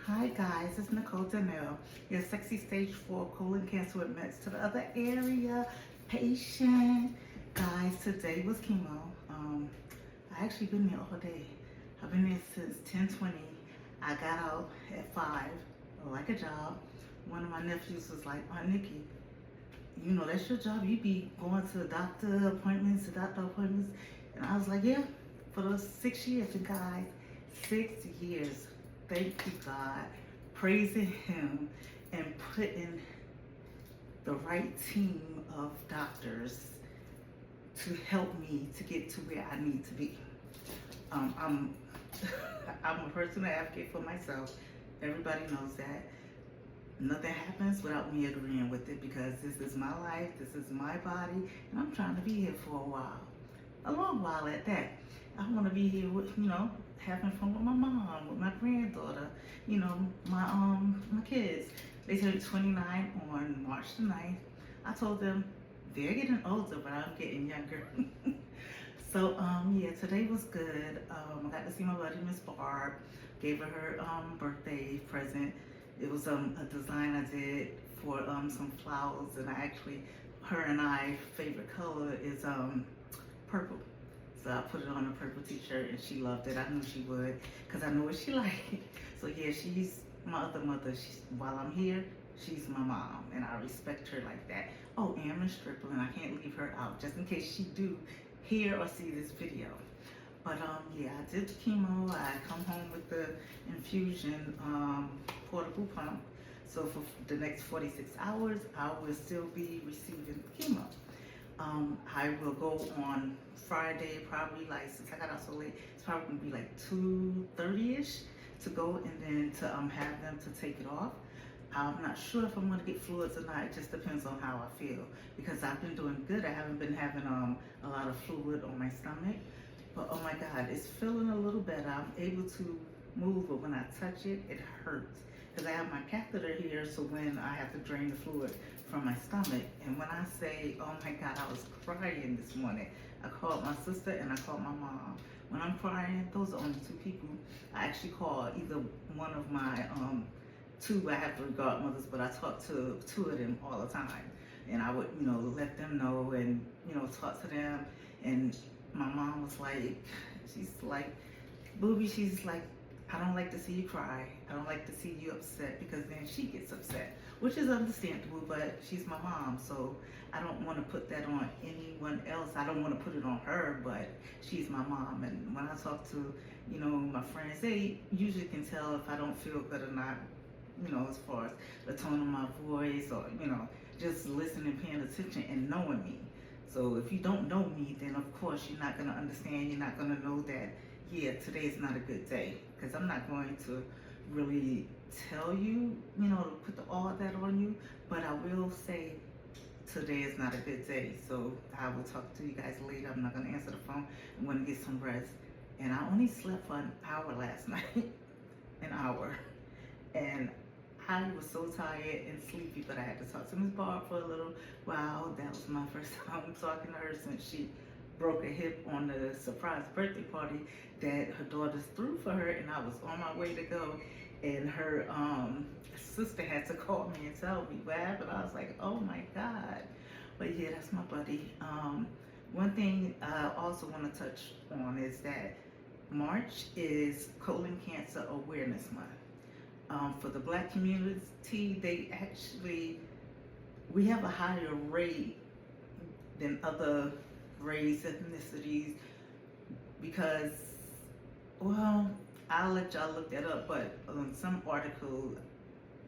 Hi guys, it's Nicole Danell, your sexy stage 4 colon cancer with meds to the other area patient. Guys, today was chemo. I actually been there all day. I've been there since 10:20. I got out at 5, like a job. One of my nephews was like, Aunt Nikki, you know, that's your job. You be going to doctor appointments, And I was like, yeah, for those 6 years. And guys, 6 years. Thank you, God. Praising Him and putting the right team of doctors to help me to get to where I need to be. I'm I'm a personal advocate for myself. Everybody knows that. Nothing happens without me agreeing with it because this is my life, this is my body, and I'm trying to be here for a while. A long while at that. I want to be here with, having fun with my mom, with my granddaughter, my kids. They turned 29 on March the 9th. I told them they're getting older, but I'm getting younger. So, yeah, today was good. I got to see my buddy, Miss Barb. Gave her birthday present. It was a design I did for some flowers, and her and I favorite color is purple. So I put it on a purple t-shirt and she loved it. I knew she would because I know what she liked. So yeah, she's my other mother. While I'm here, she's my mom and I respect her like that. Oh, and Miss Strickland, I can't leave her out just in case she do hear or see this video. But yeah, I did the chemo. I come home with the infusion portable pump. So for the next 46 hours, I will still be receiving chemo. I will go on Friday, probably since I got out so late, it's probably gonna be like 2:30ish to go and then to have them to take it off. I'm not sure if I'm gonna get fluids or not. It just depends on how I feel because I've been doing good. I haven't been having a lot of fluid on my stomach, but oh my God, it's feeling a little better. I'm able to move, but when I touch it, it hurts because I have my catheter here. So when I have to drain the fluid from my stomach, and when I say, oh my God, I was crying this morning. I called my sister and I called my mom. When I'm crying, those are only two people. I actually call either one of my two, I have three godmothers, but I talk to two of them all the time. And I would, let them know and, talk to them. And my mom was like, she's like, Booby, she's like, I don't like to see you cry. I don't like to see you upset because then she gets upset, which is understandable, but she's my mom, so I don't want to put that on anyone else. I don't want to put it on her, but she's my mom. And when I talk to, my friends, they usually can tell if I don't feel good or not, as far as the tone of my voice or, just listening, paying attention and knowing me. So if you don't know me, then of course you're not going to understand. You're not going to know that, yeah, today is not a good day. Because I'm not going to really tell you, to put all that on you. But I will say today is not a good day. So I will talk to you guys later. I'm not going to answer the phone. I'm going to get some rest. And I only slept for an hour last night. An hour. And I was so tired and sleepy, but I had to talk to Miss Barb for a little while. That was my first time talking to her since she broke a hip on the surprise birthday party that her daughters threw for her, and I was on my way to go, and her sister had to call me and tell me what happened. I was like, oh my God. But yeah, that's my buddy. One thing I also want to touch on is that March is Colon Cancer Awareness Month. For the Black community, we have a higher rate than other race, ethnicities, because, well, I'll let y'all look that up, but some article,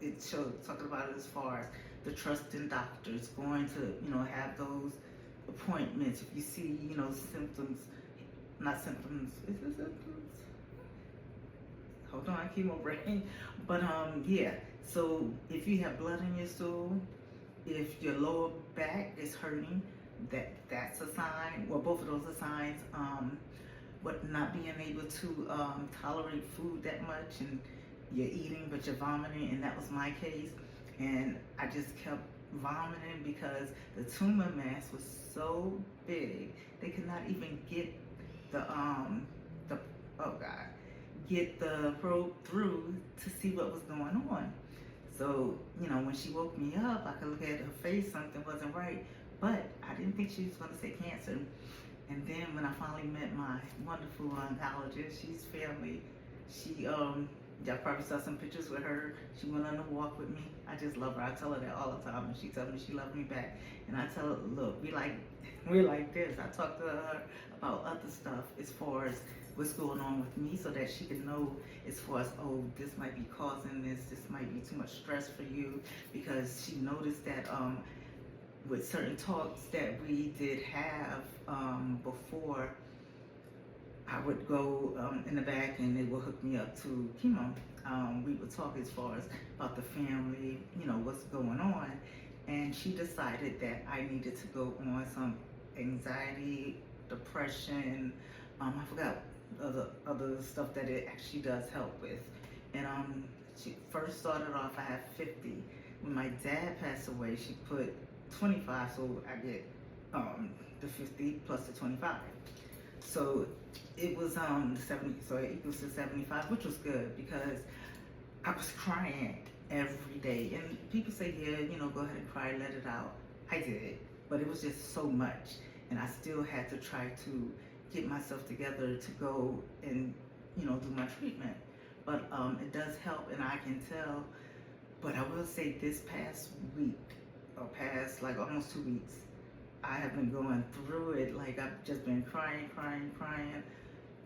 it showed, talking about it as far as the trust in doctors, going to, have those appointments. If you see, symptoms, not symptoms, is it symptoms? Hold on, chemo brain. But yeah, so if you have blood in your stool, if your lower back is hurting, that's a sign. Well, both of those are signs. But not being able to tolerate food that much, and you're eating but you're vomiting, and that was my case. And I just kept vomiting because the tumor mass was so big they could not even get the oh God, get the probe through to see what was going on. So, when she woke me up, I could look at her face, something wasn't right. But I didn't think she was going to say cancer. And then when I finally met my wonderful oncologist, she's family. Y'all probably saw some pictures with her. She went on a walk with me. I just love her. I tell her that all the time, and she tells me she loves me back. And I tell her, look, we're like this. I talk to her about other stuff as far as what's going on with me, so that she can know as far as, oh, this might be causing this might be too much stress for you, because she noticed that with certain talks that we did have before, I would go in the back and they would hook me up to chemo. We would talk as far as about the family, what's going on. And she decided that I needed to go on some anxiety, depression, I forgot other stuff that it actually does help with. And she first started off, I had 50. When my dad passed away, she put 25, so I get the 50 plus the 25. So it was 70, so it equals to 75, which was good because I was crying every day. And people say, yeah, go ahead and cry, let it out. I did, but it was just so much. And I still had to try to get myself together to go and, do my treatment. But it does help, and I can tell. But I will say this past week, or past like almost 2 weeks, I have been going through it. Like, I've just been crying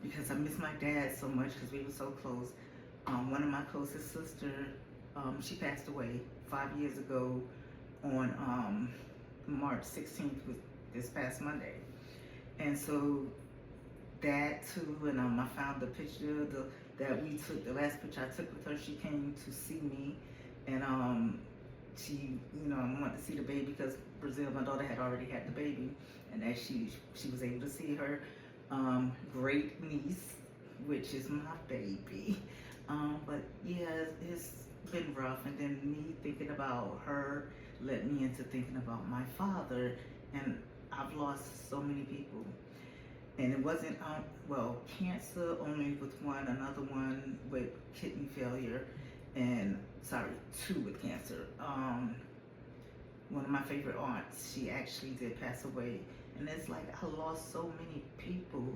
because I miss my dad so much because we were so close. One of my closest sisters, she passed away 5 years ago on March 16th, this past Monday. And so that too, and I found the picture that we took, the last picture I took with her. She came to see me, and she, wanted to see the baby because Brazil, my daughter, had already had the baby, and as she was able to see her great niece, which is my baby. But yeah, it's been rough, and then me thinking about her led me into thinking about my father, and I've lost so many people. And it wasn't, cancer only with one, another one with kidney failure, and two with cancer. One of my favorite aunts, she actually did pass away. And it's like, I lost so many people.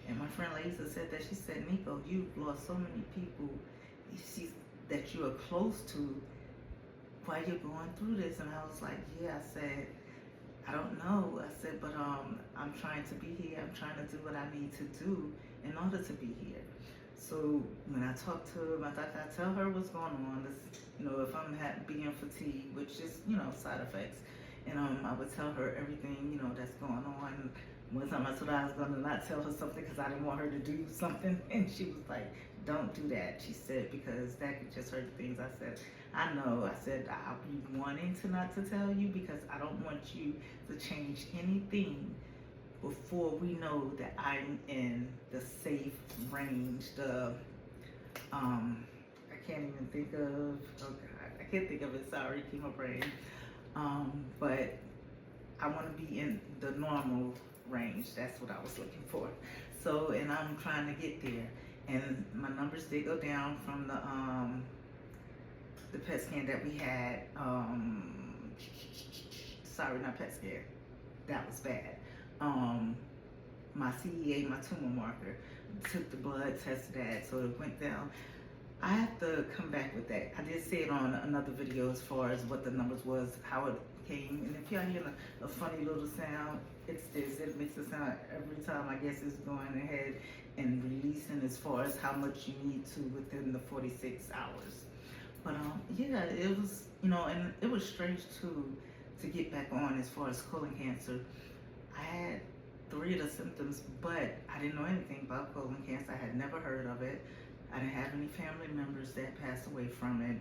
And my friend Lisa said that, she said, Nico, you've lost so many people that you are close to while you're going through this. And I was like, yeah, I said, I don't know. I said, but I'm trying to be here. I'm trying to do what I need to do in order to be here. So when I talk to my doctor, I tell her what's going on. If I'm being fatigued, which is, side effects. And I would tell her everything, that's going on. One time I told her I was going to not tell her something because I didn't want her to do something. And she was like, don't do that. She said, because that could just hurt things. I said, I know. I said, I'll be wanting to not to tell you because I don't want you to change anything before we know that I'm in the safe range. I can't even think of, oh God, I can't think of it, sorry, chemo brain. But I want to be in the normal range. That's what I was looking for. So, and I'm trying to get there. And my numbers did go down from the PET scan that we had. Sorry, not PET scan. That was bad. My CEA, my tumor marker, took the blood, tested that, so it went down. I have to come back with that. I did say it on another video as far as what the numbers was, how it came. And if y'all hear a funny little sound, it's this. It makes a sound every time. I guess it's going ahead and releasing as far as how much you need to within the 46 hours. But yeah, it was, and it was strange too to get back on as far as colon cancer. I had 3 of the symptoms, but I didn't know anything about colon cancer. I had never heard of it. I didn't have any family members that passed away from it,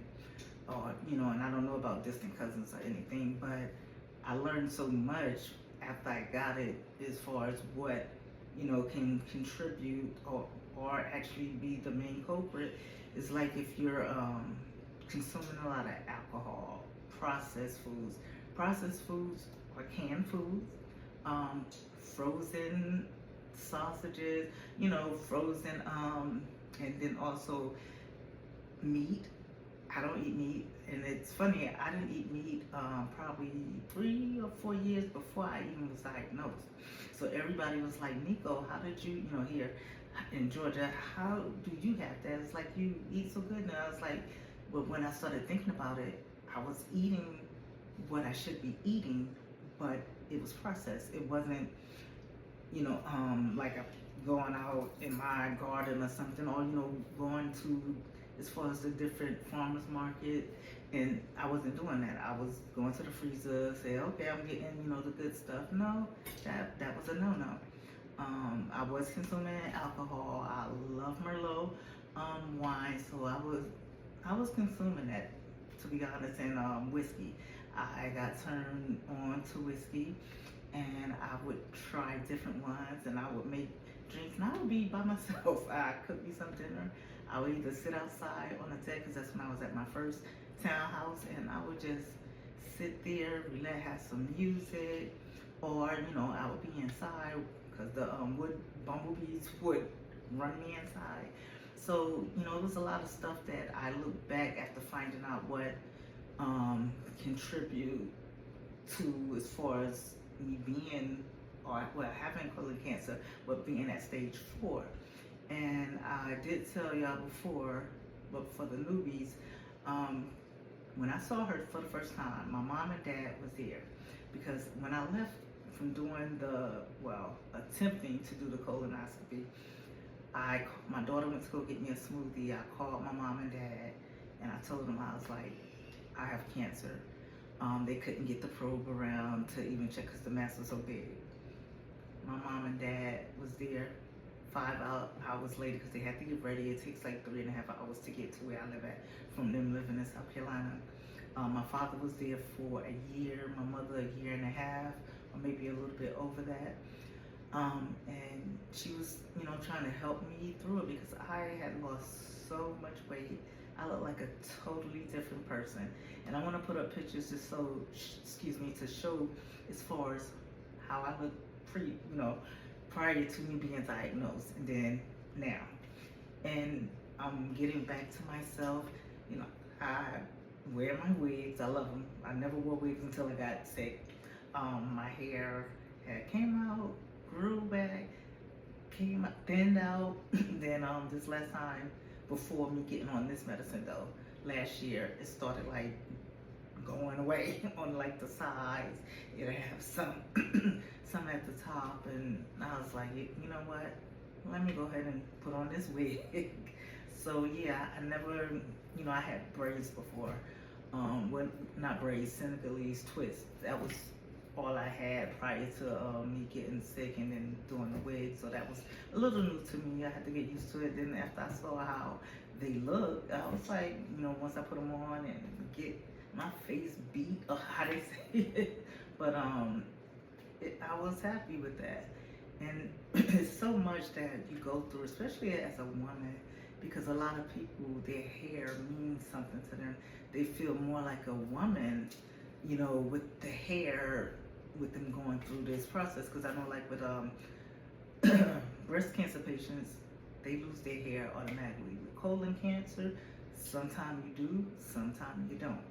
or, and I don't know about distant cousins or anything, but I learned so much after I got it as far as what, can contribute or actually be the main culprit. Is like if you're consuming a lot of alcohol, processed foods or canned foods, frozen sausages, frozen And then also meat. I don't eat meat, and it's funny. I didn't eat meat probably 3 or 4 years before I even was diagnosed. So everybody was like, "Nico, how did you, here in Georgia, how do you have that? It's like you eat so good." And I was like, but when I started thinking about it, I was eating what I should be eating, but it was processed. It wasn't, like a going out in my garden or something, or going to as far as the different farmers market, and I wasn't doing that. I was going to the freezer, say, okay, I'm getting the good stuff. No, that was a no. I was consuming alcohol. I love Merlot wine, so I was consuming that, to be honest, and whiskey. I got turned on to whiskey, and I would try different ones, and I would make drinks. And I would be by myself. I cook me some dinner. I would either sit outside on the deck, because that's when I was at my first townhouse, and I would just sit there, relax, have some music, or I would be inside because the wood bumblebees would run me inside. So it was a lot of stuff that I look back after finding out what contribute to, as far as me being, or well, having colon cancer, but being at stage 4. And I did tell y'all before, but for the newbies, when I saw her for the first time, my mom and dad was there, because when I left from doing attempting to do the colonoscopy, my daughter went to go get me a smoothie. I called my mom and dad, and I told them, I was like, I have cancer. They couldn't get the probe around to even check because the mass was so big. My mom and dad was there 5 hours later, because they had to get ready. It takes like 3.5 hours to get to where I live at, from them living in South Carolina. My father was there for a year, my mother a year and a half, or maybe a little bit over that. And she was, trying to help me through it, because I had lost so much weight. I look like a totally different person. And I want to put up pictures just so, to show as far as how I look prior to me being diagnosed, and then now. And I'm getting back to myself. I wear my wigs. I love them. I never wore wigs until I got sick. My hair had came out, grew back, came out, thinned out. Then this last time, before me getting on this medicine though, last year, it started like going away on like the sides. It'll have some some at the top, and I was like, you know what? Let me go ahead and put on this wig. So yeah, I never, I had braids before. Well, not braids, Senegalese twists. That was all I had prior to me getting sick and then doing the wig. So that was a little new to me. I had to get used to it. Then after I saw how they looked, I was like, once I put them on and get my face beat, or how they say it, but I was happy with that. And it's so much that you go through, especially as a woman, because a lot of people, their hair means something to them. They feel more like a woman, with the hair, with them going through this process. Because I know, like with breast cancer patients, they lose their hair automatically. With colon cancer, sometimes you do, sometimes you don't.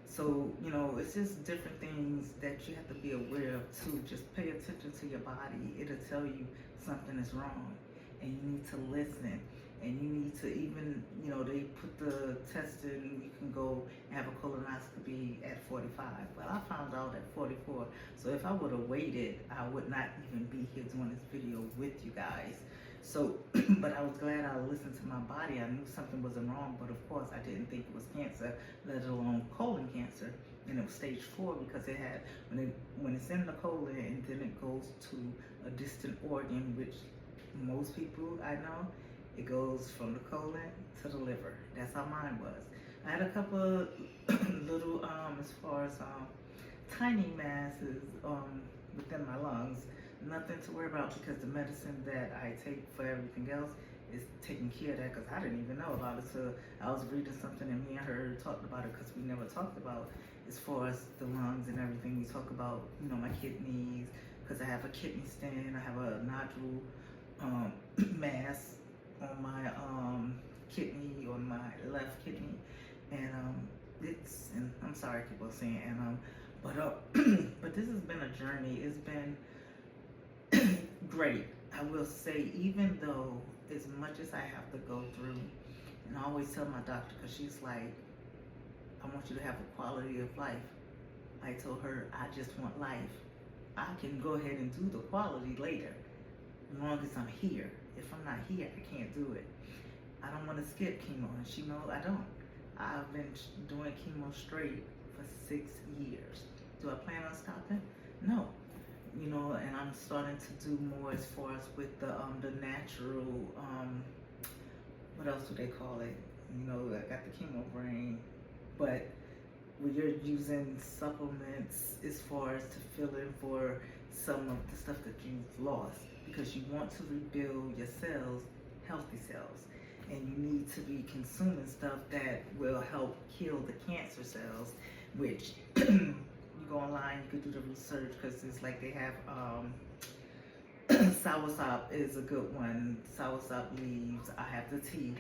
So, it's just different things that you have to be aware of too. Just pay attention to your body. It'll tell you something is wrong, and you need to listen. And you need to even, they put the test in, you can go and have a colonoscopy at 45. Well, I found out at 44. So if I would have waited, I would not even be here doing this video with you guys. So, but I was glad I listened to my body. I knew something wasn't wrong, but of course I didn't think it was cancer, let alone colon cancer. And it was stage 4, because it had, when it's in the colon, and then it goes to a distant organ, which most people I know, it goes from the colon to the liver. That's how mine was. I had a couple little, as far as tiny masses within my lungs. Nothing to worry about, because the medicine that I take for everything else is taking care of that, because I didn't even know about it. So I was reading something, and me and her talked about it, because we never talked about as far as the lungs and everything. We talk about, my kidneys, because I have a kidney stain. I have a nodule mass on my kidney, on my left kidney, and and I'm sorry I keep on saying but but this has been a journey. It's been great. I will say, even though as much as I have to go through, and I always tell my doctor, because she's like, I want you to have a quality of life. I told her, I just want life. I can go ahead and do the quality later, as long as I'm here. If I'm not here, I can't do it. I don't want to skip chemo, and she knows I don't. I've been doing chemo straight for 6 years. Do I plan on stopping? No. You know, and I'm starting to do more as far as with the natural, what else do they call it? You know, I got the chemo brain, but when you're using supplements as far as to fill in for some of the stuff that you've lost, because you want to rebuild your cells, healthy cells, and you need to be consuming stuff that will help kill the cancer cells, which you go online, you could do the research, because it's like they have soursop is a good one. Soursop leaves. I have the tea,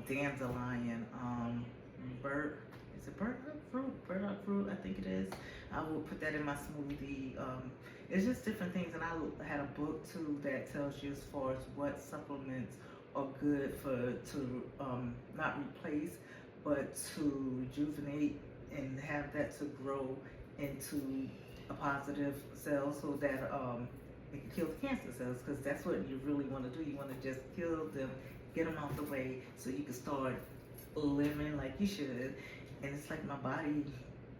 dandelion, is it burdock fruit? Burdock fruit, I think it is. I will put that in my smoothie. It's just different things, and I had a book too that tells you as far as what supplements are good to not replace, but to rejuvenate and have that to grow into a positive cell, so that it can kill the cancer cells, because that's what you really want to do. You want to just kill them, get them out the way, so you can start living like you should. And it's like my body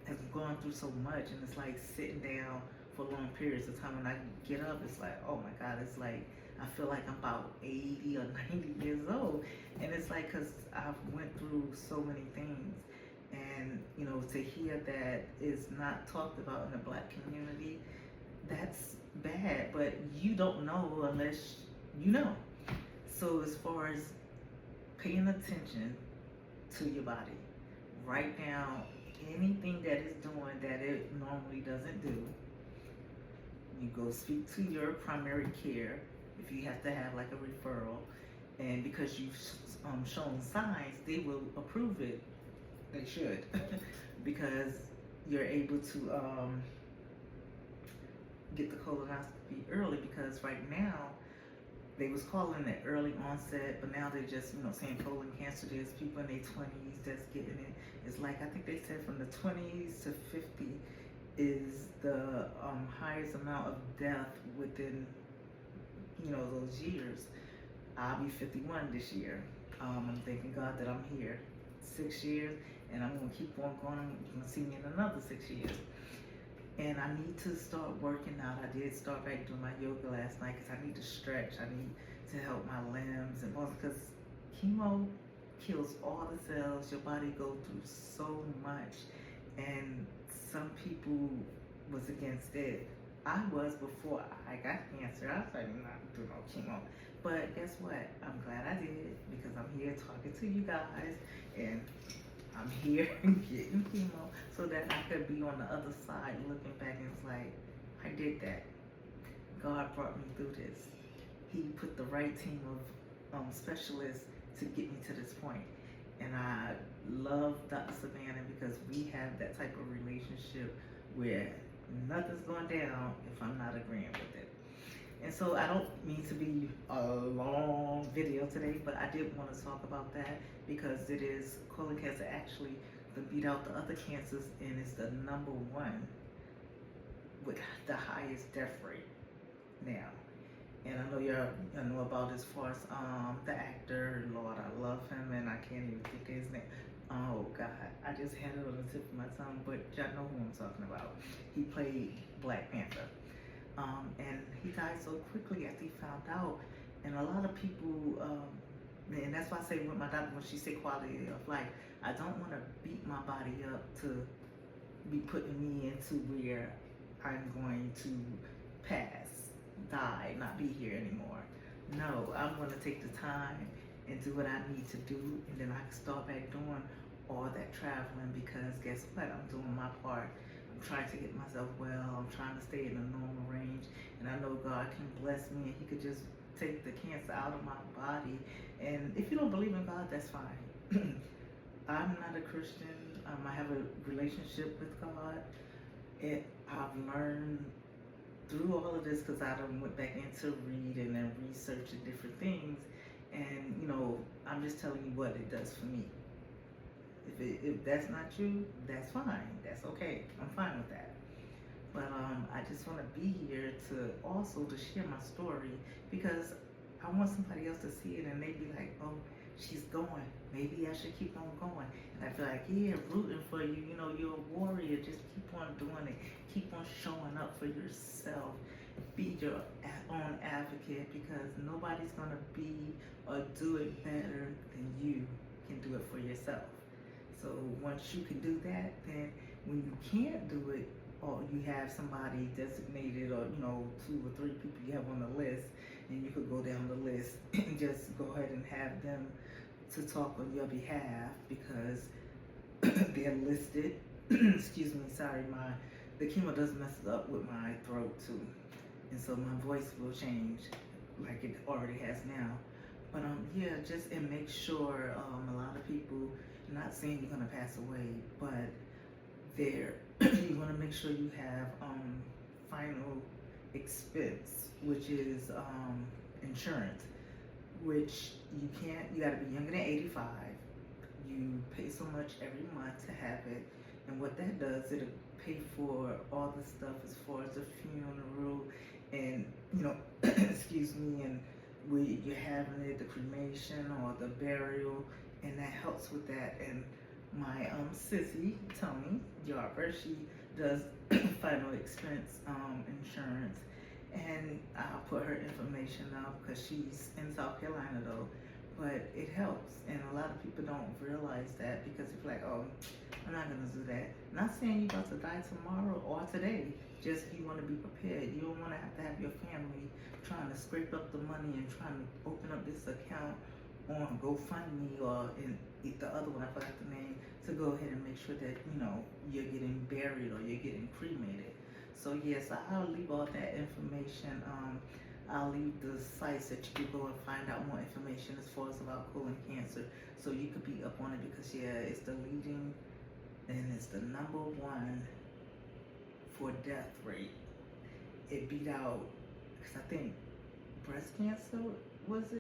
has gone through so much, and it's like sitting down for long periods of time. When I get up, it's like, oh my God, it's like I feel like I'm about 80 or 90 years old. And it's like, because I've went through so many things. And, you know, to hear that is not talked about in the Black community, that's bad. But you don't know unless you know. So as far as paying attention to your body, write down anything that it's doing that it normally doesn't do. You go speak to your primary care if you have to have like a referral, and because you've shown signs, they will approve it. They should, because you're able to get the colonoscopy early, because right now they was calling it early onset, but now they're just, you know, saying colon cancer. There's people in their 20s that's getting it. It's like, I think they said from the 20s to 50 is the highest amount of death within, you know, those years. I'll be 51 this year. I'm thanking God that I'm here 6 years, and I'm gonna keep on going. You're gonna see me in another 6 years. And I need to start working out. I did start back doing my yoga last night, because I need to stretch. I need to help my limbs, and bones, because chemo kills all the cells. Your body goes through so much, and some people was against it. I was before I got cancer. I was like, I'm not doing no chemo. But guess what? I'm glad I did, because I'm here talking to you guys, and I'm here getting chemo, so that I could be on the other side looking back, and it's like, I did that. God brought me through this. He put the right team of specialists to get me to this point. And I love Dr. Savannah, because we have that type of relationship where nothing's going down if I'm not agreeing with it. And so I don't mean to be a long video today, but I did want to talk about that, because it is, colon cancer actually to beat out the other cancers, and it's the #1 with the highest death rate now. And I know y'all know about, as far as the actor, Lord, I love him, and I can't even think of his name. Oh God, I just had it on the tip of my tongue, but y'all know who I'm talking about. He played Black Panther. And he died so quickly after he found out. And a lot of people, and that's why I say with my doctor, when she said quality of life, I don't want to beat my body up to be putting me into where I'm going to pass, die, not be here anymore. No, I'm going to take the time and do what I need to do, and then I can start back doing all that traveling, because guess what? I'm doing my part. I'm trying to get myself well. I'm trying to stay in a normal range, and I know God can bless me, and He could just take the cancer out of my body. And if you don't believe in God, that's fine. I'm not a Christian. I have a relationship with God. I've learned through all of this because I done went back into reading and researching different things. And, I'm just telling you what it does for me. If that's not you, that's fine. That's okay. I'm fine with that. But I just want to be here to also to share my story because I want somebody else to see it and they be like, oh, she's going. Maybe I should keep on going. And I feel like, yeah, rooting for you. You're a warrior. Just keep on doing it. Keep on showing up for yourself. Be your own advocate because nobody's going to be or do it better than you can do it for yourself. So once you can do that, then when you can't do it, or you have somebody designated, or 2 or 3 people you have on the list, and you could go down the list and just go ahead and have them to talk on your behalf because they're listed. Excuse me, sorry, the chemo does mess up with my throat too, and so my voice will change like it already has now. But yeah, just and make sure a lot of people, not saying you're gonna pass away, but you want to make sure you have final expense, which is insurance, which you got to be younger than 85. You pay so much every month to have it, and what that does, it'll pay for all the stuff as far as the funeral and excuse me, and where you're having it, the cremation or the burial, and that helps with that. And my sissy Tony Yarber, she does final expense insurance, and I'll put her information up because she's in South Carolina though, but it helps. And a lot of people don't realize that because it's like, oh, I'm not gonna do that. Not saying you're about to die tomorrow or today, just you want to be prepared. You don't want to have your family trying to scrape up the money and trying to open up this account on GoFundMe or in the other one, I forgot the name, to go ahead and make sure that, you're getting buried or you're getting cremated. So yes, I'll leave all that information. I'll leave the sites that you can go and find out more information as far as about colon cancer. So you could be up on it because yeah, it's the leading and it's the #1 for death rate. It beat out, because I think breast cancer was it?